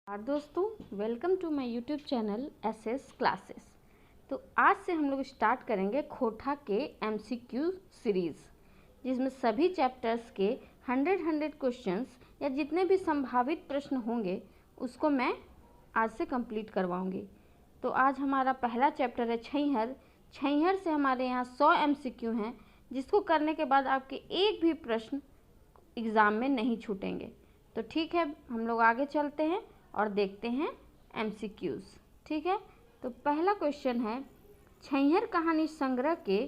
और दोस्तों, welcome to my YouTube channel SS classes. तो आज से हम लोग स्टार्ट करेंगे खोटा के एमसीक्यू सीरीज़, जिसमें सभी चैप्टर्स के 100 क्वेश्चंस या जितने भी संभावित प्रश्न होंगे उसको मैं आज से कंप्लीट करवाऊंगी। तो आज हमारा पहला चैप्टर है छैहर। छैहर से हमारे यहाँ 100 एमसीक्यू हैं, जिसको करने के बाद आपके एक भी प्रश्न एग्ज़ाम में नहीं छूटेंगे। तो ठीक है, हम लोग आगे चलते हैं और देखते हैं एमसीक्यूज़। ठीक है, तो पहला क्वेश्चन है, छैहर कहानी संग्रह के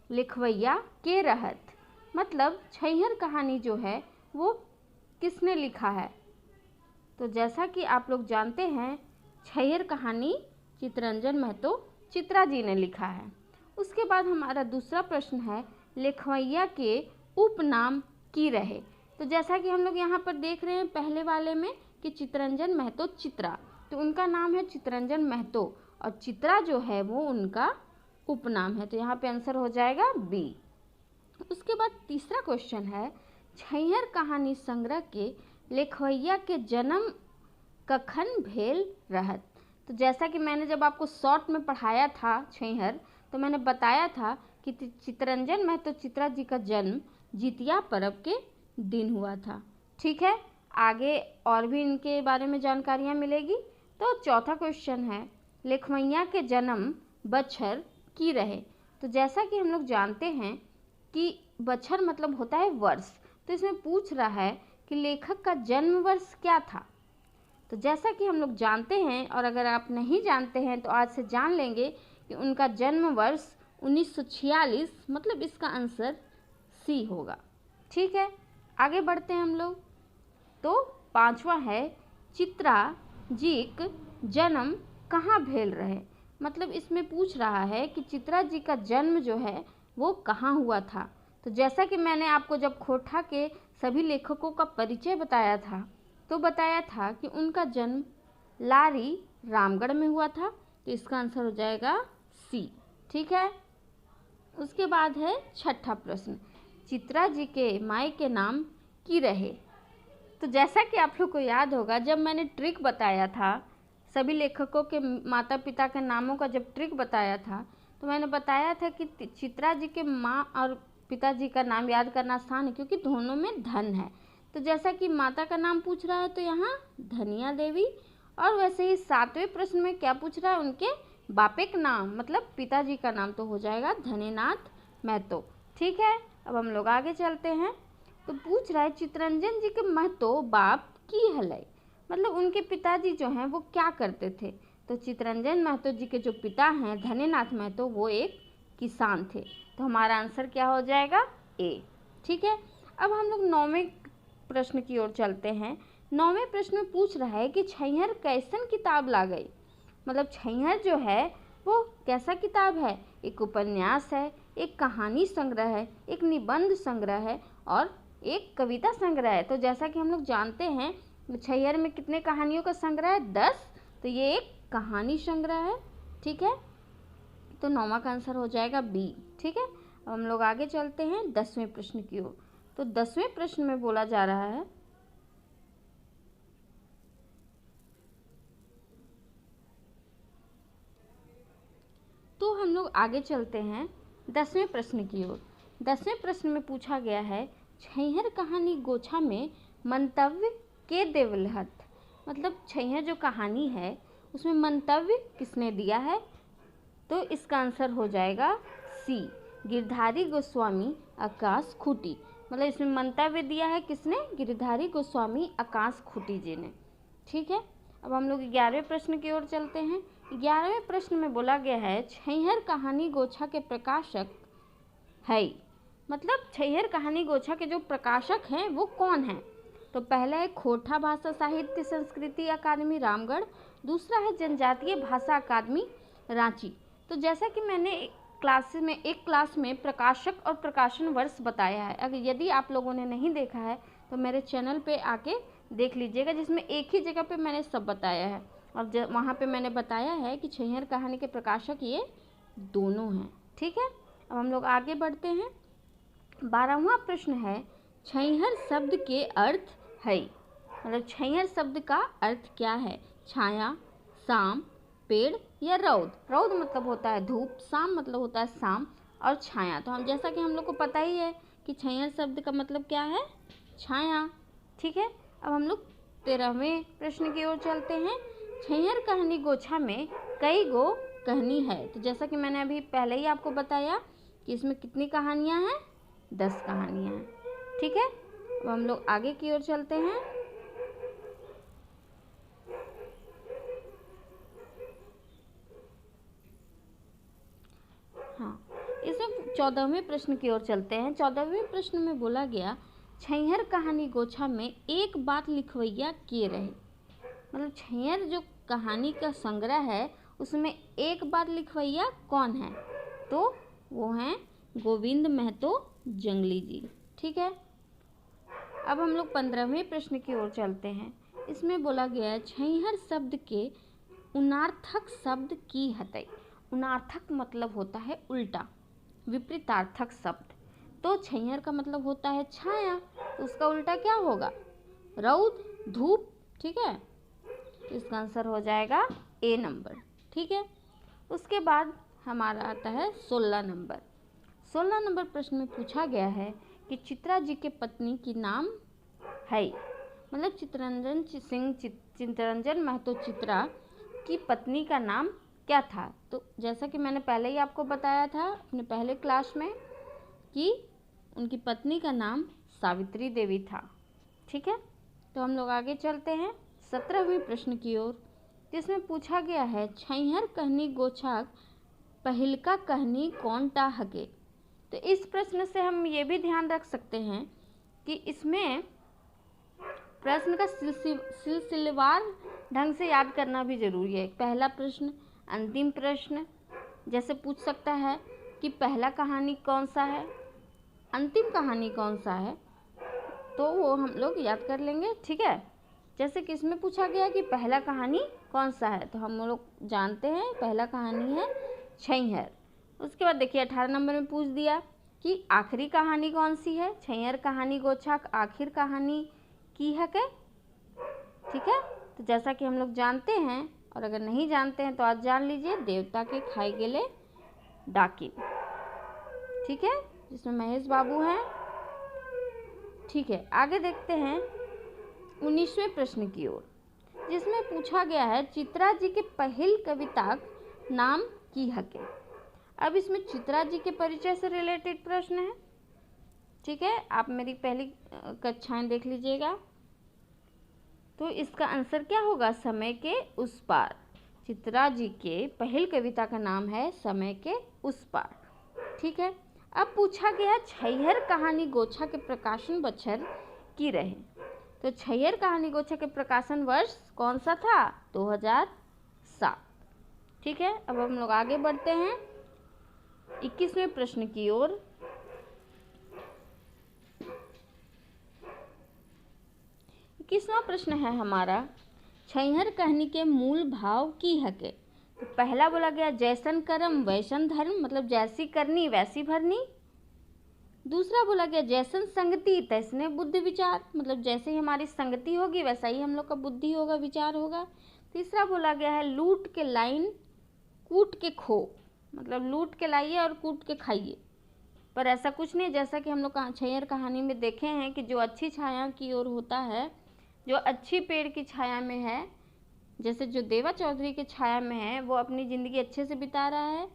लिखवैया के रहत। मतलब छैहर कहानी जो है वो किसने लिखा है। तो जैसा कि आप लोग जानते हैं, छैहर कहानी चित्तरंजन महतो चित्रा जी ने लिखा है। उसके बाद हमारा दूसरा प्रश्न है, लिखवैया के उपनाम की रहे। तो जैसा कि हम लोग यहाँ पर देख रहे हैं पहले वाले में कि चित्तरंजन महतो चित्रा, तो उनका नाम है चित्तरंजन महतो और चित्रा जो है वो उनका उपनाम है। तो यहाँ पे आंसर हो जाएगा बी। उसके बाद तीसरा क्वेश्चन है, छैहर कहानी संग्रह के लिखवैया के जन्म कखन भेल रहत। तो जैसा कि मैंने जब आपको शॉर्ट में पढ़ाया था छैहर, तो मैंने बताया था कि चित्तरंजन महतो चित्रा जी का जन्म जितिया पर्व के दिन हुआ था। ठीक है, आगे और भी इनके बारे में जानकारियाँ मिलेगी। तो चौथा क्वेश्चन है, लिखवैया के जन्म बछर की रहे। तो जैसा कि हम लोग जानते हैं कि बछर मतलब होता है वर्ष, तो इसमें पूछ रहा है कि लेखक का जन्म वर्ष क्या था। तो जैसा कि हम लोग जानते हैं, और अगर आप नहीं जानते हैं तो आज से जान लेंगे कि उनका जन्म वर्ष 1946, मतलब इसका आंसर सी होगा। ठीक है, आगे बढ़ते हैं हम लोग। तो पांचवा है, चित्रा जी का जन्म कहाँ भेल रहे। मतलब इसमें पूछ रहा है कि चित्रा जी का जन्म जो है वो कहाँ हुआ था। तो जैसा कि मैंने आपको जब खोटा के सभी लेखकों का परिचय बताया था, तो बताया था कि उनका जन्म लारी रामगढ़ में हुआ था। तो इसका आंसर हो जाएगा सी। ठीक है, उसके बाद है छठा प्रश्न, चित्रा जी के माई के नाम की रहे। तो जैसा कि आप लोग को याद होगा, जब मैंने ट्रिक बताया था सभी लेखकों के माता पिता के नामों का, जब ट्रिक बताया था तो मैंने बताया था कि चित्रा जी के माँ और पिताजी का नाम याद करना आसान है, क्योंकि दोनों में धन है। तो जैसा कि माता का नाम पूछ रहा है तो यहाँ धनिया देवी, और वैसे ही सातवें प्रश्न में क्या पूछ रहा है, उनके बापे का नाम, मतलब पिताजी का नाम, तो हो जाएगा धनीनाथ महतो। ठीक है, अब हम लोग आगे चलते हैं। तो पूछ रहा है, चित्तरंजन जी के महतो बाप की हलय। मतलब उनके पिताजी जो हैं वो क्या करते थे। तो चित्तरंजन महतो जी के जो पिता हैं धनीनाथ महतो, वो एक किसान थे। तो हमारा आंसर क्या हो जाएगा, ए। ठीक है, अब हम लोग 9वें प्रश्न की ओर चलते हैं। 9वें प्रश्न में पूछ रहा है कि छैहर कैसन किताब ला गई। मतलब छैहर जो है वो कैसा किताब है, एक उपन्यास है, एक कहानी संग्रह है, एक निबंध संग्रह है और एक कविता संग्रह है। तो जैसा कि हम लोग जानते हैं छैहर में कितने कहानियों का संग्रह है, 10। तो ये एक कहानी संग्रह है। ठीक है, तो 9वां का आंसर हो जाएगा बी। ठीक है, अब हम लोग आगे चलते हैं 10वें प्रश्न की ओर। तो 10वें प्रश्न में बोला जा रहा है, तो हम लोग आगे चलते हैं 10वें प्रश्न की ओर। 10वें प्रश्न में पूछा गया है, छैहर कहानी गोछा में मंतव्य के देवलहत। मतलब छैहर जो कहानी है उसमें मंतव्य किसने दिया है। तो इसका आंसर हो जाएगा सी, गिरधारी गोस्वामी आकाश खूटी। मतलब इसमें मंतव्य दिया है किसने, गिरधारी गोस्वामी आकाश खूटी जी ने। ठीक है, अब हम लोग 11वें प्रश्न की ओर चलते हैं। 11वें प्रश्न में बोला गया है, छैहर कहानी गोछा के प्रकाशक है। मतलब छैहर कहानी गोछा के जो प्रकाशक हैं वो कौन हैं। तो पहला है खोटा भाषा साहित्य संस्कृति अकादमी रामगढ़, दूसरा है जनजातीय भाषा अकादमी रांची। तो जैसा कि मैंने एक क्लास में प्रकाशक और प्रकाशन वर्ष बताया है, अगर यदि आप लोगों ने नहीं देखा है तो मेरे चैनल पे आके देख लीजिएगा, जिसमें एक ही जगह पे मैंने सब बताया है। और वहाँ पे मैंने बताया है कि छैहर कहानी के प्रकाशक ये दोनों हैं। ठीक है, अब हम लोग आगे बढ़ते हैं। 12वां प्रश्न है, छैहर शब्द के अर्थ है। मतलब छैहर शब्द का अर्थ क्या है? छाया, शाम, पेड़ या रौद। रौद मतलब होता है धूप, शाम मतलब होता है शाम, और छाया। तो हम जैसा कि हम लोग को पता ही है कि छैहर शब्द का मतलब क्या है? छाया। ठीक है, अब हम लोग 13वें प्रश्न की ओर चलते हैं। छैहर कहानी गोछा में कई गो कहानी है। तो जैसा कि मैंने अभी पहले ही आपको बताया कि इसमें कितनी कहानियाँ हैं? 10 कहानियाँ हैं। ठीक है, अब हम लोग आगे की ओर चलते हैं। हाँ, इसमें 14वें प्रश्न की ओर चलते हैं। 14वें प्रश्न में बोला गया, छैहर कहानी गोछा में एक बात लिखवैया किए रहे। मतलब छैहर जो कहानी का संग्रह है उसमें एक बात लिखवैया कौन है? तो वो हैं गोविंद महतो जंगली जी। ठीक है, अब हम लोग 15वें प्रश्न की ओर चलते हैं। इसमें बोला गया है, छैहर शब्द के उनार्थक शब्द की हतई। उनार्थक मतलब होता है उल्टा, विपरीतार्थक शब्द। तो छैहर का मतलब होता है छाया, तो उसका उल्टा क्या होगा? रौद, धूप। ठीक है, तो इसका आंसर हो जाएगा ए नंबर। ठीक है, उसके बाद हमारा आता है 16 नंबर। 16 नंबर प्रश्न में पूछा गया है कि चित्रा जी के पत्नी की नाम है। मतलब चित्तरंजन महतो चित्रा की पत्नी का नाम क्या था? तो जैसा कि मैंने पहले ही आपको बताया था अपने पहले क्लास में कि उनकी पत्नी का नाम सावित्री देवी था। ठीक है, तो हम लोग आगे चलते हैं 17वें प्रश्न की ओर, जिसमें पूछा गया है, छैहर कहनी गोछाक पहिलका कहनी कौन टा हके। तो इस प्रश्न से हम ये भी ध्यान रख सकते हैं कि इसमें प्रश्न का सिलसिलेवार ढंग से याद करना भी जरूरी है। पहला प्रश्न, अंतिम प्रश्न। जैसे पूछ सकता है कि पहला कहानी कौन सा है, अंतिम कहानी कौन सा है, तो वो हम लोग याद कर लेंगे। ठीक है, जैसे कि इसमें पूछा गया कि पहला कहानी कौन सा है, तो हम लोग जानते हैं पहला कहानी है छैहर। उसके बाद देखिए 18 नंबर में पूछ दिया कि आखिरी कहानी कौन सी है। छैहर कहानी गोछाक आखिर कहानी की है के। ठीक है, तो जैसा कि हम लोग जानते हैं, और अगर नहीं जानते हैं तो आज जान लीजिए, देवता के खाई गेले डाकिन। ठीक है, जिसमें महेश बाबू हैं। ठीक है, आगे देखते हैं 19वें प्रश्न की ओर, जिसमें पूछा गया है, चित्रा जी के पहल कविता नाम की हके। अब इसमें चित्रा जी के परिचय से रिलेटेड प्रश्न है। ठीक है, आप मेरी पहली कक्षाएं देख लीजिएगा। तो इसका आंसर क्या होगा? समय के उस पार। चित्रा जी के पहल कविता का नाम है समय के उस पार। ठीक है, अब पूछा गया, छैहर कहानी गोछा के प्रकाशन बछर की रहे। तो छैहर कहानी गोछा के प्रकाशन वर्ष कौन सा था? 2007। ठीक है, अब हम लोग आगे बढ़ते हैं 21वें प्रश्न की ओर। 21वां प्रश्न है हमारा, छैहर कहानी के मूल भाव की हके। तो पहला बोला गया, जैसन कर्म वैसन धर्म, मतलब जैसी करनी वैसी भरनी। दूसरा बोला गया, जैसन संगति तैसने बुद्धि विचार, मतलब जैसे ही हमारी संगति होगी वैसा ही हम लोग का बुद्धि होगा, विचार होगा। तीसरा बोला गया है, लूट के लाइन कूट के खो, मतलब लूट के लाइए और कूट के खाइए। पर ऐसा कुछ नहीं, जैसा कि हम लोग छैहर कहानी में देखे हैं कि जो अच्छी छाया की ओर होता है, जो अच्छी पेड़ की छाया में है, जैसे जो देवा चौधरी के छाया में है वो अपनी ज़िंदगी अच्छे से बिता रहा है,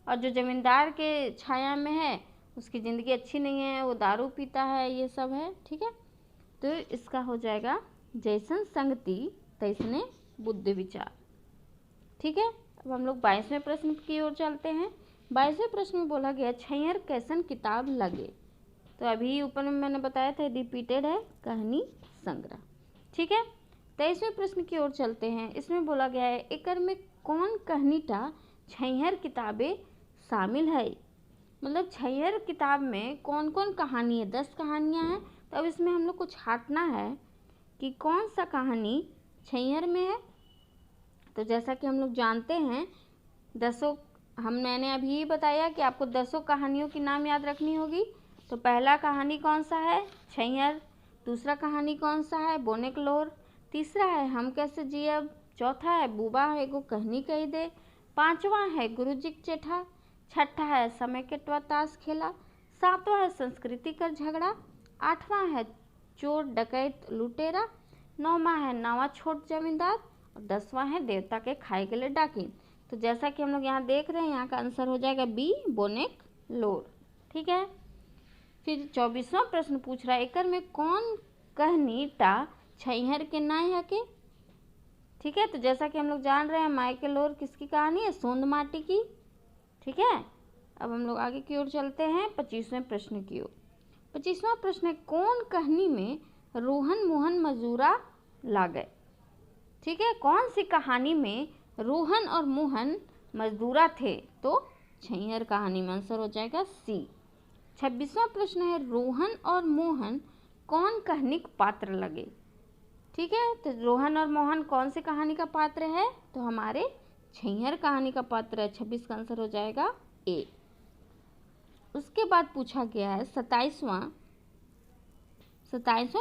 और जो जमींदार के छाया में है उसकी ज़िंदगी अच्छी नहीं है, वो दारू पीता है, ये सब है। ठीक है, तो इसका हो जाएगा जैसन संगति तैसने बुद्धि विचार। ठीक है, अब हम लोग 22वें प्रश्न की ओर चलते हैं। 22वें प्रश्न में बोला गया, छैहर कैसन किताब लगे। तो अभी ऊपर में मैंने बताया था, रिपीटेड है कहानी संग्रह। ठीक है, 23वें प्रश्न की ओर चलते हैं। इसमें बोला गया है, एकर में कौन कहानीटा छैहर किताबें शामिल है। मतलब छैहर किताब में कौन कौन कहानी है? 10 कहानियाँ हैं। तो अब इसमें हम लोग को छांटना है कि कौन सा कहानी छैहर में है। तो जैसा कि हम लोग जानते हैं, मैंने अभी ही बताया कि आपको 10 कहानियों की नाम याद रखनी होगी। तो पहला कहानी कौन सा है? छैहर। दूसरा कहानी कौन सा है, बोनेक लोर। तीसरा है हम कैसे जियब। चौथा है बुबा एगो कहनी कही दे। पांचवा है गुरुजी चेठा। छठा है समय केटवा ताश खेला। सातवां है संस्कृति कर झगड़ा। आठवां है चोर डकैत लुटेरा। नौवां है नावा छोट जमींदार। और 10वां है देवता के खाए के लिए डाकिन। तो जैसा कि हम लोग यहाँ देख रहे हैं, यहाँ का आंसर हो जाएगा बी, बोनेक लोर। ठीक है। फिर 24वां प्रश्न पूछ रहा है, एकर में कौन कहनी टा छैहर के नाय है के। ठीक है। तो जैसा कि हम लोग जान रहे हैं, माई के लोर किसकी कहानी है, सोंद माटी की। ठीक है। अब हम लोग आगे की ओर चलते हैं 25वें प्रश्न की ओर। 25वां प्रश्न है, कौन कहनी में रोहन मोहन मजूरा लागे। ठीक है। कौन सी कहानी में रोहन और मोहन मजदूरा थे, तो छैहर कहानी में आंसर हो जाएगा सी। 26वां प्रश्न है, रोहन और मोहन कौन कहानिक पात्र लगे। ठीक है। तो रोहन और मोहन कौन सी कहानी का पात्र है, तो हमारे छैहर कहानी का पात्र है। 26 का आंसर हो जाएगा ए। उसके बाद पूछा गया है 27वां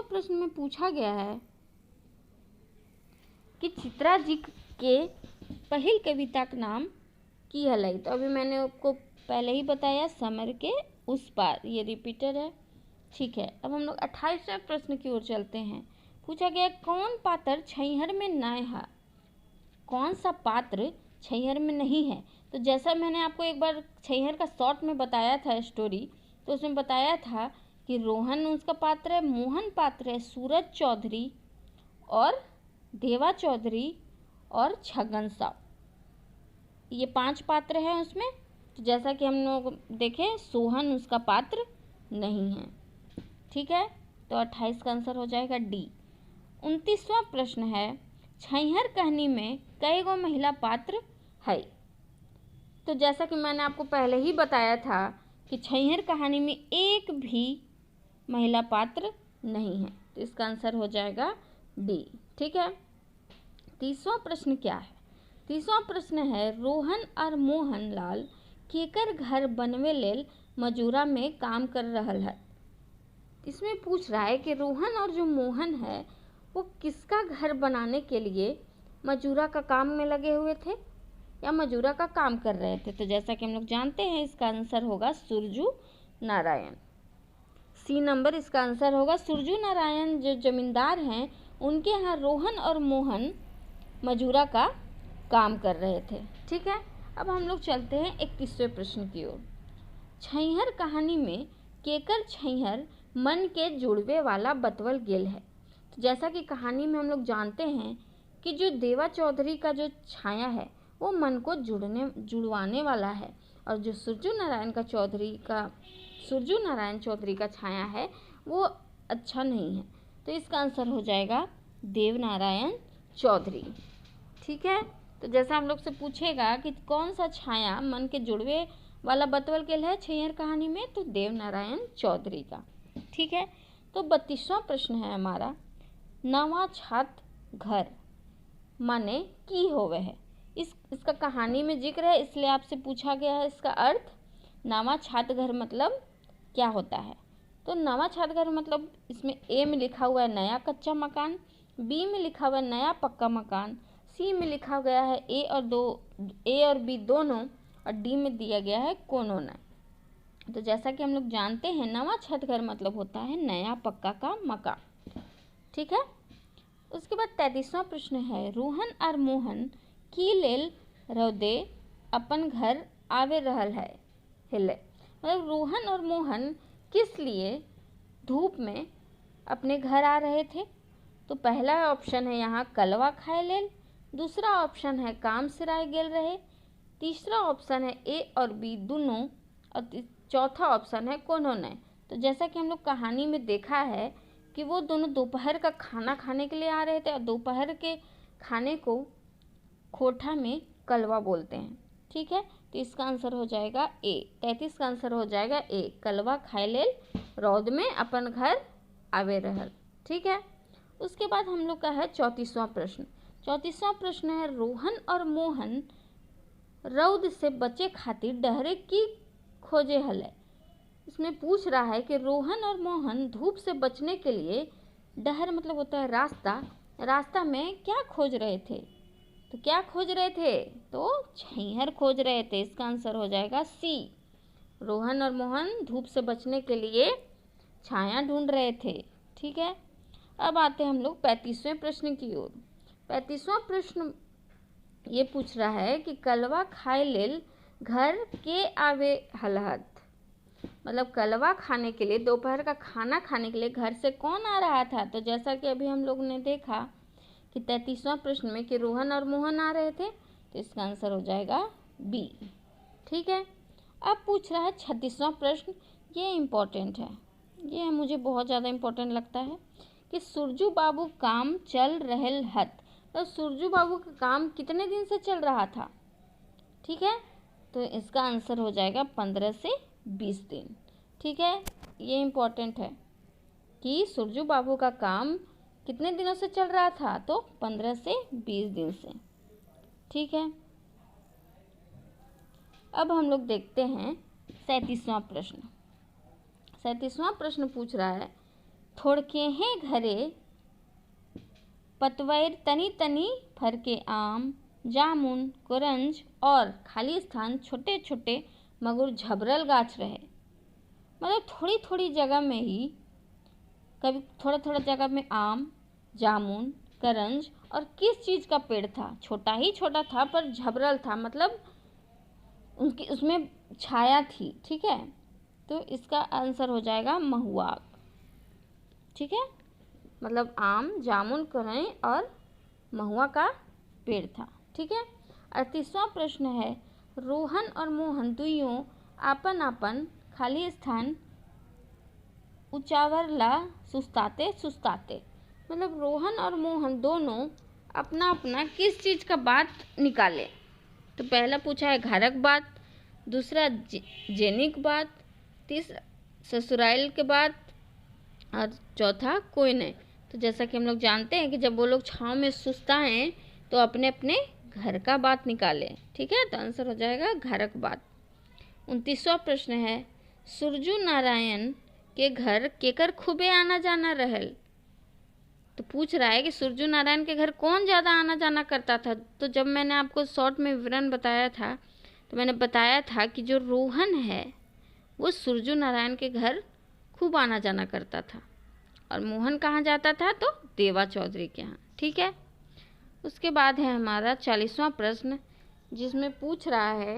प्रश्न में पूछा गया है कि चित्रा जी के पहल कविता का नाम की हलई। तो अभी मैंने आपको पहले ही बताया, समर के उस पार, ये रिपीटर है। ठीक है। अब हम लोग 28वें प्रश्न की ओर चलते हैं। पूछा गया कौन पात्र छैहर में न है, कौन सा पात्र छैहर में नहीं है। तो जैसा मैंने आपको एक बार छैहर का शॉर्ट में बताया था स्टोरी, तो उसमें बताया था कि रोहन उसका पात्र है, मोहन पात्र है सूरज चौधरी और देवा चौधरी और छगन साव, ये 5 पात्र हैं उसमें। तो जैसा कि हम लोग देखें, सोहन उसका पात्र नहीं है। ठीक है। तो 28 का आंसर हो जाएगा डी। 29वां प्रश्न है, छैहर कहानी में कई गो महिला पात्र है। तो जैसा कि मैंने आपको पहले ही बताया था कि छैहर कहानी में एक भी महिला पात्र नहीं है, तो इसका आंसर हो जाएगा डी। ठीक है। 30वां प्रश्न क्या है, 30वां प्रश्न है, रोहन और मोहन लाल केकर घर बनवे लेल मजूरा में काम कर रहल है। इसमें पूछ रहा है कि रोहन और जो मोहन है वो किसका घर बनाने के लिए मजूरा का काम में लगे हुए थे या मजूरा का काम कर रहे थे। तो जैसा कि हम लोग जानते हैं, इसका आंसर होगा सुरजू नारायण। सी नंबर इसका आंसर होगा। सुरजू नारायण जो जमींदार हैं, उनके यहाँ रोहन और मोहन मजूरा का काम कर रहे थे। ठीक है। अब हम लोग चलते हैं 31वें प्रश्न की ओर। छैहर कहानी में केकर छैहर मन के जुड़वे वाला बतवल गेल है। तो जैसा कि कहानी में हम लोग जानते हैं कि जो देवा चौधरी का जो छाया है वो मन को जुड़वाने वाला है, और जो सुरजू नारायण चौधरी का छाया है वो अच्छा नहीं है। तो इसका आंसर हो जाएगा देव नारायण चौधरी। ठीक है। तो जैसा हम लोग से पूछेगा कि कौन सा छाया मन के जुड़वे वाला बतवल गेल है छैहर कहानी में, तो देव नारायण चौधरी का। ठीक है। तो 32वां प्रश्न है हमारा, नवा छात घर माने की होवे है। इसका कहानी में जिक्र है, इसलिए आपसे पूछा गया है इसका अर्थ। नवा छात घर मतलब क्या होता है। तो नवा छात घर मतलब इसमें ए में लिखा हुआ है नया कच्चा मकान, बी में लिखा हुआ है नया पक्का मकान, सी में लिखा गया है ए और बी दोनों, और डी में दिया गया है कोनो न। तो जैसा कि हम लोग जानते हैं, नवा छत घर मतलब होता है नया पक्का का मकान। ठीक है। उसके बाद 33वां प्रश्न है, रोहन और मोहन की लेल रौदे अपन घर आवे रहल है हिले। मतलब रोहन और मोहन किस लिए धूप में अपने घर आ रहे थे। तो पहला ऑप्शन है यहाँ कलवा खाए लेल, दूसरा ऑप्शन है काम सिराए गेल रहे, तीसरा ऑप्शन है ए और बी दोनों, और चौथा ऑप्शन है कोनो नहीं। तो जैसा कि हम लोग कहानी में देखा है कि वो दोनों दोपहर का खाना खाने के लिए आ रहे थे, और दोपहर के खाने को खोठा में कलवा बोलते हैं। ठीक है। तो इसका आंसर हो जाएगा ए। 33 का आंसर हो जाएगा ए, कलवा खाए लेल रौद में अपन घर आवे रहल। ठीक है। उसके बाद हम लोग का है 34वां प्रश्न। 34वां प्रश्न है, रोहन और मोहन रौद से बचे खातिर डहरे की खोजे हले। इसमें पूछ रहा है कि रोहन और मोहन धूप से बचने के लिए डहर मतलब होता है रास्ता, रास्ता में क्या खोज रहे थे, तो क्या खोज रहे थे, तो छैहर खोज रहे थे। इसका आंसर हो जाएगा सी। रोहन और मोहन धूप से बचने के लिए छाया ढूंढ रहे थे। ठीक है, अब आते हैं हम लोग 35वें प्रश्न की ओर। 35वां प्रश्न ये पूछ रहा है कि कलवा खाए लेल घर के आवे हलहत, मतलब कलवा खाने के लिए, दोपहर का खाना खाने के लिए घर से कौन आ रहा था। तो जैसा कि अभी हम लोग ने देखा कि 33वां प्रश्न में कि रोहन और मोहन आ रहे थे, तो इसका आंसर हो जाएगा बी। ठीक है, अब पूछ रहा है 36वां प्रश्न। ये इम्पोर्टेंट है, ये मुझे बहुत ज़्यादा इम्पोर्टेंट लगता है कि सुरजू बाबू काम चल रहल हत, तो सुरजू बाबू का काम कितने दिन से चल रहा था। ठीक है, तो इसका आंसर हो जाएगा 15 से 20 दिन। ठीक है, ये इम्पोर्टेंट है कि सुरजू बाबू का काम कितने दिनों से चल रहा था, तो 15 से 20 दिन से। ठीक है, अब हम लोग देखते हैं 37वां प्रश्न। 37वां प्रश्न पूछ रहा है थोड़के हैं घरे पतवैर तनी तनी फर के आम जामुन कुरंज और खाली स्थान छोटे छोटे मगर झबरल गाछ रहे, मतलब थोड़ी थोड़ी जगह में ही, कभी थोड़ा थोड़ा जगह में आम जामुन करंज और किस चीज़ का पेड़ था, छोटा ही छोटा था पर झबरल था, मतलब उनकी उसमें छाया थी। ठीक है, तो इसका आंसर हो जाएगा महुआ। ठीक है, मतलब आम जामुन करंज और महुआ का पेड़ था। ठीक है, 38वां प्रश्न है रोहन और मोहन दुइयों आपन आपन खाली स्थान उचावरला सुस्ताते सुस्ताते, मतलब रोहन और मोहन दोनों अपना अपना किस चीज़ का बात निकाले। तो पहला पूछा है घरक बात, दूसरा जेनिक बात, तीसरा ससुराल के बात और चौथा कोई नहीं। तो जैसा कि हम लोग जानते हैं कि जब वो लोग छाँव में सुस्ताएं तो अपने अपने घर का बात निकालें। ठीक है, तो आंसर हो जाएगा घरक बात। 29वां प्रश्न है सुरजू नारायण के घर केकर खूबे आना जाना रहल, तो पूछ रहा है कि सुरजू नारायण के घर कौन ज़्यादा आना जाना करता था। तो जब मैंने आपको शॉर्ट में विवरण बताया था, तो मैंने बताया था कि जो रोहन है वो सुरजू नारायण के घर खूब आना जाना करता था, और मोहन कहाँ जाता था, तो देवा चौधरी के यहाँ। ठीक है, उसके बाद है हमारा 40वां प्रश्न, जिसमें पूछ रहा है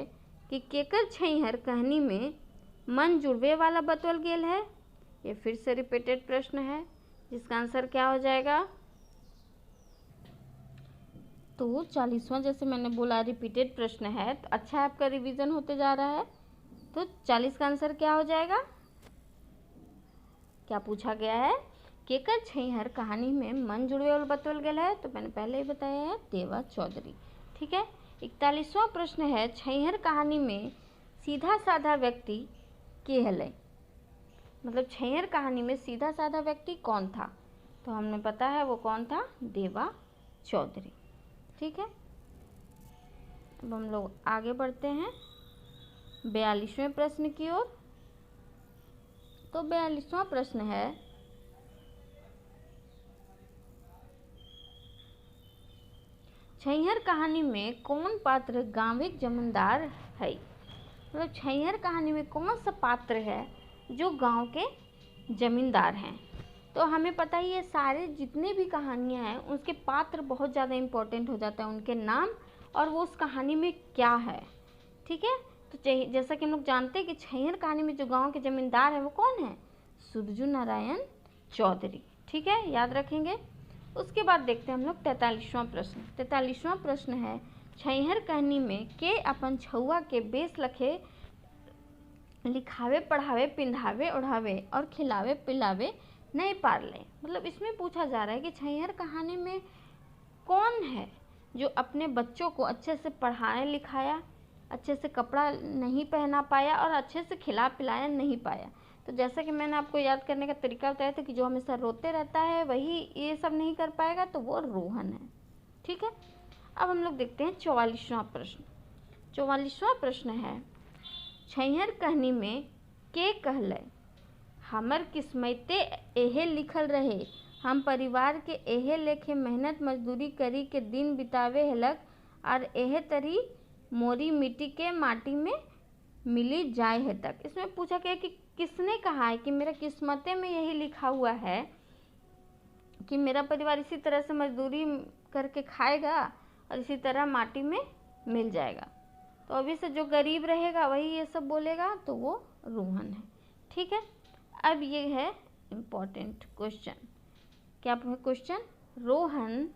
कि केकर छैहर कहानी में मन जुड़वे वाला बतवल गेल है। ये फिर से रिपीटेड प्रश्न है, जिसका आंसर क्या हो जाएगा, तो 40वां जैसे मैंने बोला रिपीटेड प्रश्न है, तो अच्छा है आपका रिवीजन होते जा रहा है। तो 40 का आंसर क्या हो जाएगा, क्या पूछा गया है, केकर छैहर कहानी में मन जुड़वे वाला बतवल गेल है, तो मैंने पहले ही बताया है देवा चौधरी। ठीक है, 41वां प्रश्न है छैहर कहानी में सीधा साधा व्यक्ति के हले, मतलब छैहर कहानी में सीधा साधा व्यक्ति कौन था, तो हमने पता है वो कौन था, देवा चौधरी। ठीक है, अब हम लोग आगे बढ़ते हैं 42वें प्रश्न की ओर। तो 42वां प्रश्न है छैहर कहानी में कौन पात्र गांविक जमींदार है, मतलब छैहर कहानी में कौन सा पात्र है जो गांव के जमींदार हैं। तो हमें पता ही है सारे जितने भी कहानियां हैं उसके पात्र बहुत ज़्यादा इम्पोर्टेंट हो जाता है, उनके नाम और वो उस कहानी में क्या है। ठीक है, तो जैसा कि हम लोग जानते हैं कि छैहर कहानी में जो गांव के जमींदार हैं वो कौन है, सुरजू नारायण चौधरी। ठीक है, याद रखेंगे। उसके बाद देखते हैं हम लोग 43वां प्रश्न। 43वां प्रश्न है छैहर कहानी में के अपन छुआ के बेस लखे लिखावे पढ़ावे पिंधावे ओढ़ावे और खिलावे पिलावे नहीं पारले, मतलब इसमें पूछा जा रहा है कि छैहर कहानी में कौन है जो अपने बच्चों को अच्छे से पढ़ाया लिखाया, अच्छे से कपड़ा नहीं पहना पाया और अच्छे से खिला पिलाया नहीं पाया। तो जैसा कि मैंने आपको याद करने का तरीका बताया था कि जो हमेशा रोते रहता है वही ये सब नहीं कर पाएगा, तो वो रोहन है। ठीक है, अब हम लोग देखते हैं 44वां प्रश्न। 44वां प्रश्न है छैहर कहानी में के कहले हमर किस्मते एहे लिखल रहे हम परिवार के एहे लेखे मेहनत मजदूरी करी के दिन बितावे हेलक और एहे तरी मोरी मिट्टी के माटी में मिली जाए है तक। इसमें पूछा गया कि किसने कहा है कि मेरा किस्मते में यही लिखा हुआ है कि मेरा परिवार इसी तरह से मजदूरी करके खाएगा और इसी तरह माटी में मिल जाएगा। तो अभी से जो गरीब रहेगा वही ये सब बोलेगा, तो वो रोहन है। ठीक है, अब ये है इम्पोर्टेंट क्वेश्चन। क्या क्वेश्चन? रोहन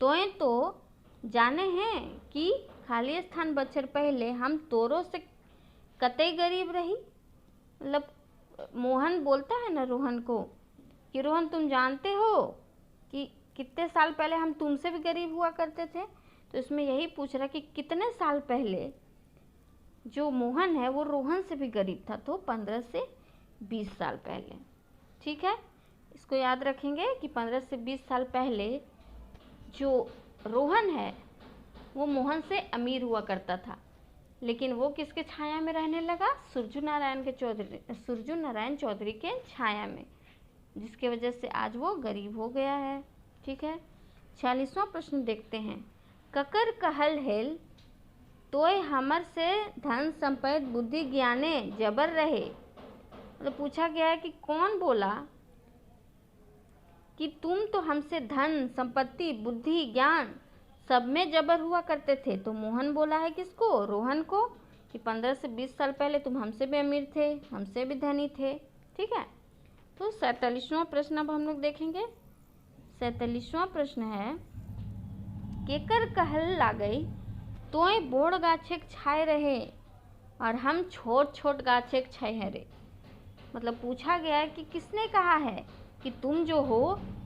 तोय तो जाने हैं कि खाली स्थान बचर पहले हम तोरो से कतई गरीब रही। मतलब मोहन बोलता है ना रोहन को कि रोहन तुम जानते हो कि कितने साल पहले हम तुमसे भी गरीब हुआ करते थे। तो इसमें यही पूछ रहा कि कितने साल पहले जो मोहन है वो रोहन से भी गरीब था, तो 15 से 20 साल पहले। ठीक है, इसको याद रखेंगे कि 15 से 20 साल पहले जो रोहन है वो मोहन से अमीर हुआ करता था, लेकिन वो किसके छाया में रहने लगा? सुरजू नारायण चौधरी के छाया में, जिसके वजह से आज वो गरीब हो गया है। ठीक है, 46वां प्रश्न देखते हैं। ककर कहल हेल तोय हमर से धन संपत्ति बुद्धि ज्ञाने जबर रहे। मतलब पूछा गया है कि कौन बोला कि तुम तो हमसे धन संपत्ति बुद्धि ज्ञान सब में जबर हुआ करते थे। तो मोहन बोला है किसको? रोहन को, कि 15 से 20 साल पहले तुम हमसे भी अमीर थे, हमसे भी धनी थे। ठीक है, तो 47वां प्रश्न अब हम लोग देखेंगे। 47वां प्रश्न है, केकर कहल लागई तोय बोड़ गाछेक छाए रहे और हम छोट छोट गाछेक छाए हैं रे। मतलब पूछा गया है कि किसने कहा है कि तुम जो हो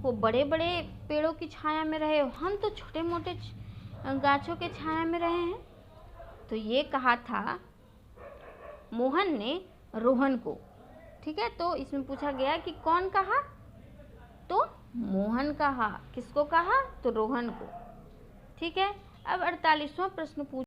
वो बड़े बड़े पेड़ों की छाया में रहे हो, हम तो छोटे मोटे गाछों के छाया में रहे हैं। तो ये कहा था मोहन ने रोहन को। ठीक है, तो इसमें पूछा गया कि कौन कहा? तो मोहन कहा। किसको कहा? तो रोहन को। ठीक है, अब 48वां प्रश्न पूछ